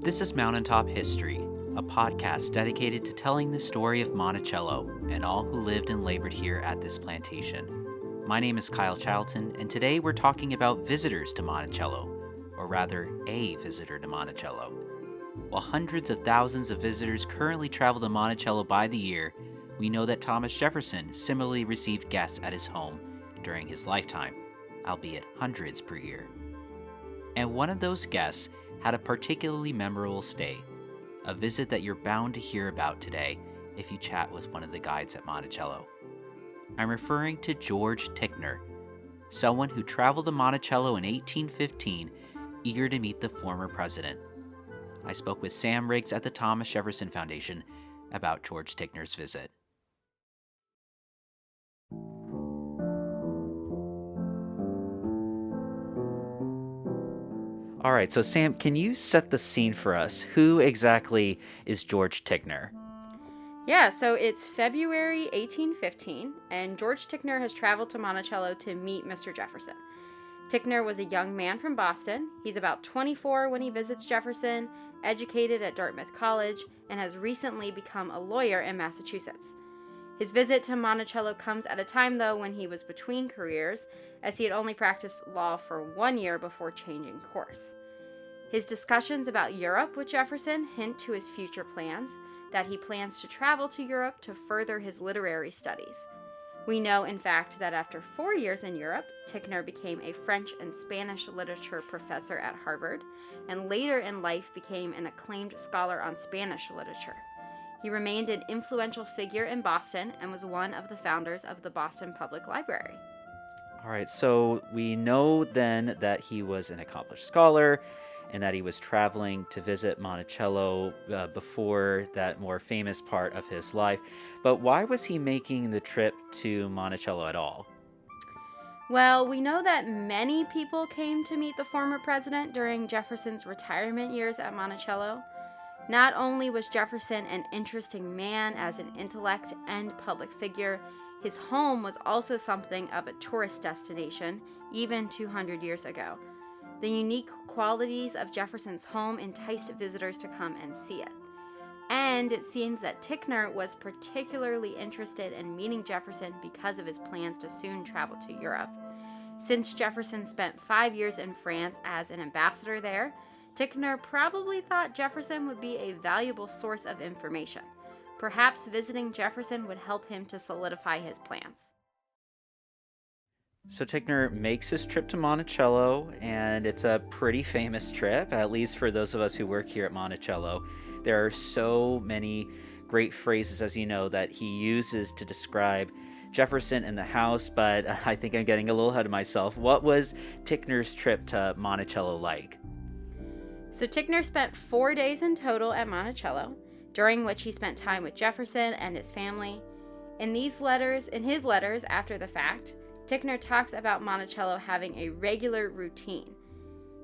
This is Mountaintop History, a podcast dedicated to telling the story of Monticello and all who lived and labored here at this plantation. My name is Kyle Charlton, and today we're talking about visitors to Monticello, or rather, a visitor to Monticello. While hundreds of thousands of visitors currently travel to Monticello by the year, we know that Thomas Jefferson similarly received guests at his home during his lifetime, albeit hundreds per year. And one of those guests had a particularly memorable stay, a visit that you're bound to hear about today if you chat with one of the guides at Monticello. I'm referring to George Ticknor, someone who traveled to Monticello in 1815, eager to meet the former president. I spoke with Sam Riggs at the Thomas Jefferson Foundation about George Ticknor's visit. All right, so Sam, can you set the scene for us? Who exactly is George Ticknor? Yeah, so it's February 1815, and George Ticknor has traveled to Monticello to meet Mr. Jefferson. Ticknor was a young man from Boston. He's about 24 when he visits Jefferson, educated at Dartmouth College, and has recently become a lawyer in Massachusetts. His visit to Monticello comes at a time, though, when he was between careers, as he had only practiced law for 1 year before changing course. His discussions about Europe with Jefferson hint to his future plans, that he plans to travel to Europe to further his literary studies. We know, in fact, that after 4 years in Europe, Ticknor became a French and Spanish literature professor at Harvard, and later in life became an acclaimed scholar on Spanish literature. He remained an influential figure in Boston and was one of the founders of the Boston Public Library. All right, so we know then that he was an accomplished scholar and that he was traveling to visit Monticello before that more famous part of his life. But why was he making the trip to Monticello at all? Well, we know that many people came to meet the former president during Jefferson's retirement years at Monticello. Not only was Jefferson an interesting man as an intellect and public figure, his home was also something of a tourist destination, even 200 years ago. The unique qualities of Jefferson's home enticed visitors to come and see it. And it seems that Ticknor was particularly interested in meeting Jefferson because of his plans to soon travel to Europe. Since Jefferson spent 5 years in France as an ambassador there, Ticknor probably thought Jefferson would be a valuable source of information. Perhaps visiting Jefferson would help him to solidify his plans. So Ticknor makes his trip to Monticello, and it's a pretty famous trip, at least for those of us who work here at Monticello. There are so many great phrases, as you know, that he uses to describe Jefferson and the house, but I think I'm getting a little ahead of myself. What was Ticknor's trip to Monticello like? So Ticknor spent 4 days in total at Monticello, during which he spent time with Jefferson and his family. In his letters after the fact, Ticknor talks about Monticello having a regular routine.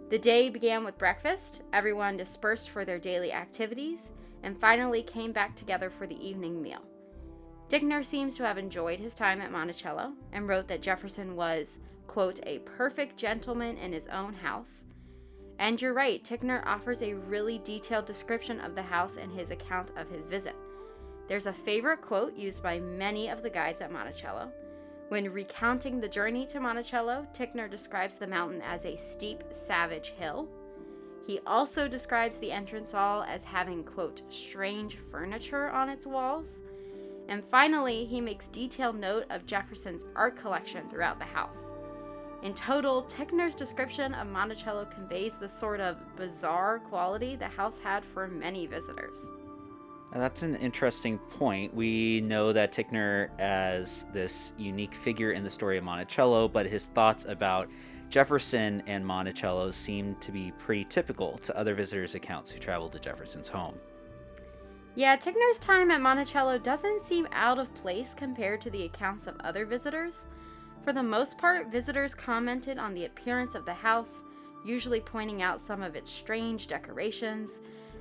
The day began with breakfast, everyone dispersed for their daily activities, and finally came back together for the evening meal. Ticknor seems to have enjoyed his time at Monticello and wrote that Jefferson was, quote, a perfect gentleman in his own house. And you're right, Ticknor offers a really detailed description of the house in his account of his visit. There's a favorite quote used by many of the guides at Monticello. When recounting the journey to Monticello, Ticknor describes the mountain as a steep, savage hill. He also describes the entrance hall as having, quote, strange furniture on its walls. And finally, he makes detailed note of Jefferson's art collection throughout the house. In total, Ticknor's description of Monticello conveys the sort of bizarre quality the house had for many visitors. That's an interesting point. We know that Ticknor as this unique figure in the story of Monticello, but his thoughts about Jefferson and Monticello seem to be pretty typical to other visitors' accounts who traveled to Jefferson's home. Yeah, Ticknor's time at Monticello doesn't seem out of place compared to the accounts of other visitors. For the most part, visitors commented on the appearance of the house, usually pointing out some of its strange decorations,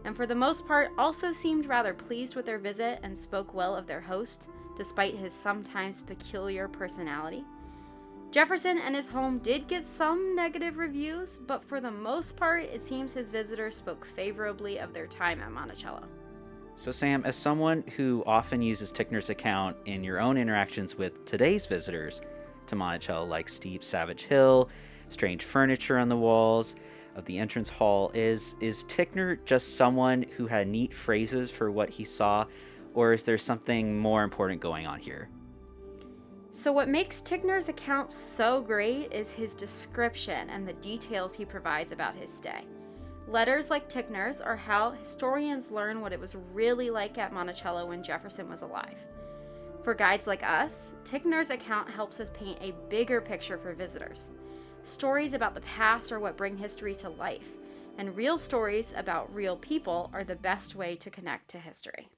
and for the most part also seemed rather pleased with their visit and spoke well of their host, despite his sometimes peculiar personality. Jefferson and his home did get some negative reviews, but for the most part, it seems his visitors spoke favorably of their time at Monticello. So Sam, as someone who often uses Ticknor's account in your own interactions with today's visitors to Monticello, like steep Savage Hill, strange furniture on the walls of the entrance hall, is Ticknor just someone who had neat phrases for what he saw, or is there something more important going on here? So what makes Ticknor's account so great is his description and the details he provides about his stay. Letters like Ticknor's are how historians learn what it was really like at Monticello when Jefferson was alive. For guides like us, Ticknor's account helps us paint a bigger picture for visitors. Stories about the past are what bring history to life, and real stories about real people are the best way to connect to history.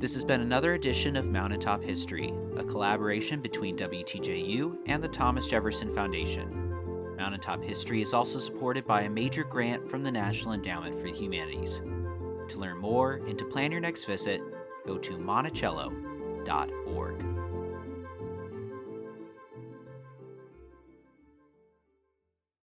This has been another edition of Mountaintop History, a collaboration between WTJU and the Thomas Jefferson Foundation. Mountaintop History is also supported by a major grant from the National Endowment for the Humanities. To learn more and to plan your next visit, go to monticello.org.